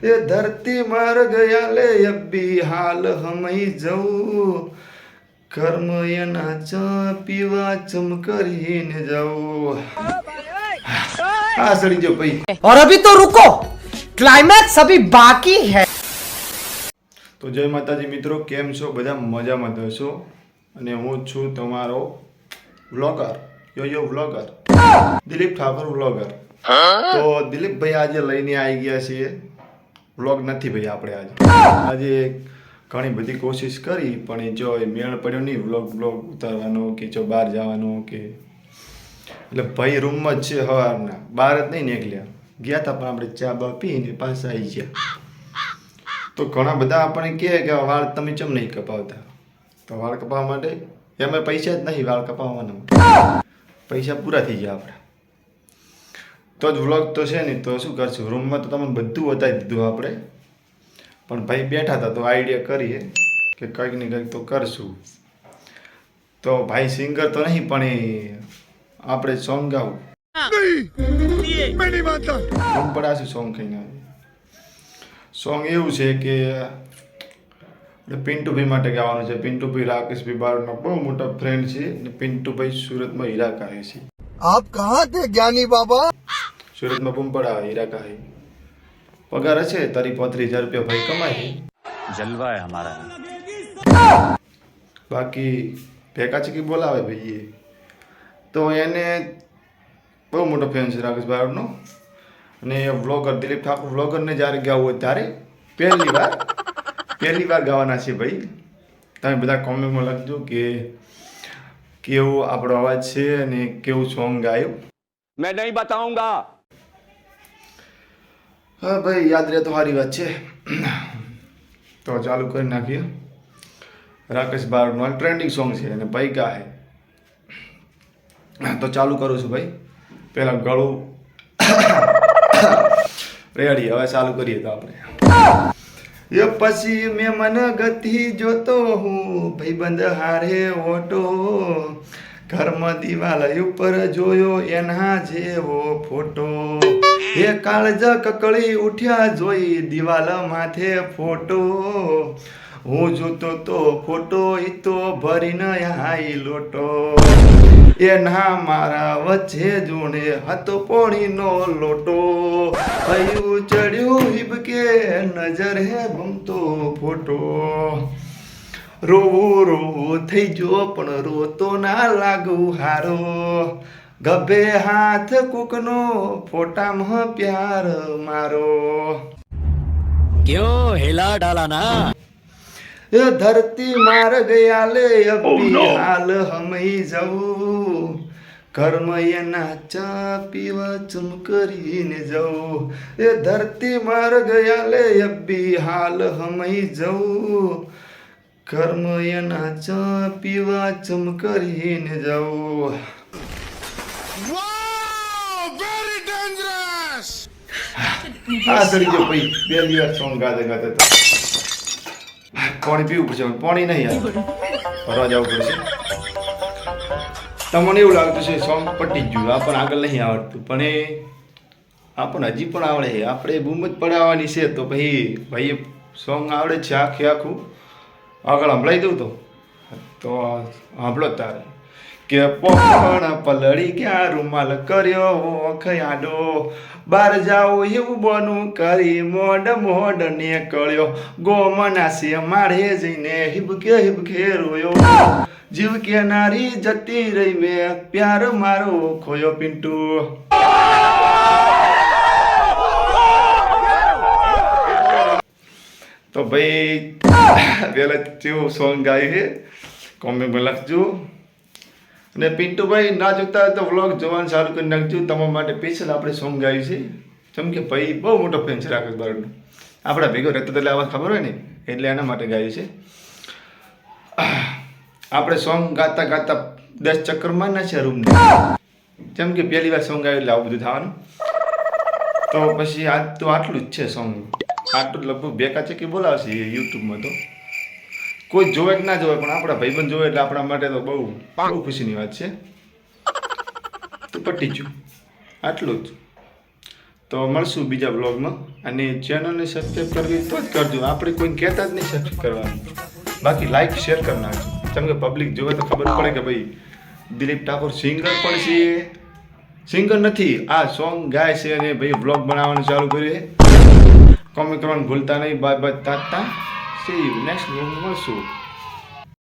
ये धरती मर गया ले अब भी हाल हम ही जाऊं कर्म ये नाचा पीवा चम કરીને જાઉં આ સડી જો ભાઈ और अभी तो रुको क्लाइमैक्स अभी बाकी है। તો જય માતાજી મિત્રો, કેમ છો? બધા મજામાં હશો અને હું છું તમારો વ્લોગર યો વ્લોગર દિલીપ ઠાકોર વ્લોગર। તો દિલીપભાઈ આજે લઈને આવી ગયા છીએ વ્લોગ નથી ભાઈ આપણે આજે ઘણી બધી કોશિશ કરી પણ જો મેળ પડ્યો નહીં વ્લોગ ઉતારવાનો કે જો બહાર જવાનો કે એટલે ભાઈ રૂમમાં જ છે સવારના બહાર જ નહીં નીકળ્યા ગયા હતા પણ આપણે ચા બા પીને પાછા આવી ગયા। તો ઘણા બધા આપણને કહે કે વાળ તમે ચમ નહીં કપાવતા, તો વાળ કપાવવા માટે એમાં પૈસા જ નહીં, વાળ કપાવવાના પૈસા પૂરા થઈ ગયા આપણા તો જ વ્લોગ તો છે ને તો શું કરશું, રૂમમાં તો તમને બધું બતાવી દીધું આપણે પણ ભાઈ બેઠા હતા તો આઈડિયા કરીએ કે કંઈક ને કંઈક તો કરશું। તો ભાઈ સિંગર તો નહીં પણ એ આપણે સોંગ ગાવું પડાશું સોંગ કહીને સોંગ એવું છે કે પિન્ટુભાઈ માટે ગાવાનું છે। પિન્ટુભાઈ રાકેશભાઈ બારોટના બહુ મોટા ફ્રેન્ડ છે અને પિન્ટુભાઈ સુરતમાં હીરા કહે છે। आप कहाँ थे ज्ञानी बाबा? સુરતમાં બૂમ પડાવે હીરા કહે, પગાર છે તારી 35,000 રૂપિયા ભાઈ કમાય जलवा है हमारा। બાકી ભેગા ચીકી બોલાવે ભાઈ એ તો એને બહુ મોટો ફેન છે રાકેશ બારોટનો અને વ્લોગર દિલીપ ઠાકોર વ્લોગરને જ્યારે ગાવું હોય ત્યારે પહેલી વાર ગાવાના છે ભાઈ। તમે બધા કોમેન્ટમાં લખજો કે કેવો આપણો અવાજ છે અને કેવું સોંગ ગાયું। मैं नहीं बताऊंगा। હા ભાઈ યાદ રહે તો સારી વાત છે। તો ચાલુ કરી નાખીએ। રાકેશ બારોટનો ટ્રેન્ડિંગ સોંગ છે અને ભાઈ ગાય તો ચાલુ કરું છું ભાઈ। પહેલાં ગળું રેડી, હવે ચાલુ કરીએ તો આપણે એ પછી મેં મન ગતિ જોતો હું ભાઈબંધ હારે ઓટો ઘરમાં દિવાલ ઉપર જોયો એના જેવો ફોટો એ કાળજ કકળી ઉઠ્યા જોઈ દિવાલ માથે ફોટો હું જોતો તો ફોટો ઈ તો ભરીને આઈ લોટો એના મારા વચ્ચે જોણે હતો પોણીનો લોટો હયું ચડ્યું હિબકે નજર હે ગમતો ફોટો રોવું થઈ જો પણ રોતો ના લાગુ હારો ગભે હાથ કુકનો ફોટામાં પ્યાર મારો क्यों हिला डाला ना। ये धरती मार गया ले अभी हाल हम ही जाऊं कर्म ये नाचा पीवा चम કરીને જાઉં ये धरती मार गया ले अभी हाल हम ही जाऊं कर्म ये नाचा पीवा चम કરીને જાઉં। આ સડી જો ભાઈ પહેલી વાર સોંગ ગાતે ગાતે તો પાણી પીવું પડશે, પાણી નહીં યાર ફરવા જવું પડશે। તમને એવું લાગતું છે સોંગ પટી ગયું, આપણને આગળ નહીં આવડતું પણ એ આપણને હજી પણ આવડે છે, આપણે બૂમ જ પડાવવાની છે તો પછી ભાઈ સોંગ આવડે છે આખું આગળ સંભળાઈ દઉં તો સાંભળો તારે કે પોપણ પલળી ગયા રૂમાલ કર્યો ખયાડો બાર જાઓ એવું બનું કરી મોડ નીકળ્યો ગોમના છે માળે જઈને હિબકે રોયો જીવ કે નારી જતી રહી મેં પ્યાર મારો ખોયો પિન્ટુ। તો ભાઈ પેલા કેવું સોંગ ગાયું છે કોમેન્ટમાં લખજો અને પિન્ટુભાઈ ના જોતા હોય તો વ્લોગ જોવાનું ચાલુ કરી નાખજો। તમારા માટે સ્પેશિયલ આપણે સોંગ ગાયું છે જેમ કે ભાઈ બહુ મોટો ફેન છે રાકેશ બારોટનો, આપણા ભેગો રહેતો એટલે આવાજ ખબર હોય ને એટલે એના માટે ગાયું છે। આપણે સોંગ ગાતા ગાતા 10 ચક્કર મારના છે રૂમને, જેમ કે પહેલી વાર સોંગ ગાયું એટલે આવું બધું થવાનું। તો પછી આજ તો આટલું જ છે સોંગ, આટલું લગભગ બેકા ચકી બોલાવશે યુટ્યુબમાં તો કોઈ જોવે કે ના જોવે પણ આપણા ભાઈબંધ જોવે એટલે આપણા માટે તો બહુ ખુશીની વાત છે। તો પટી ગયું આટલું જ। તો મળશું બીજા બ્લોગમાં. અને ચેનલને સબસ્ક્રાઈબ કરવી તો જ કરજો, આપણે કોઈને કહેતા જ નહીં સબસ્ક્રાઈબ કરવાનું. બાકી લાઈક શેર કરી નાખજો, કેમ કે પબ્લિક જોવે તો ખબર પડે કે ભાઈ દિલીપ ઠાકોર સિંગર પણ છે, સિંગર નથી, આ સોંગ ગાય છે અને ભાઈ બ્લોગ બનાવવાનું ચાલુ કર્યું છે. કોમેન્ટ કરવાનું ભૂલતા નહીં. Bye bye, Tata. C you next બ્લોગમાં મળશું.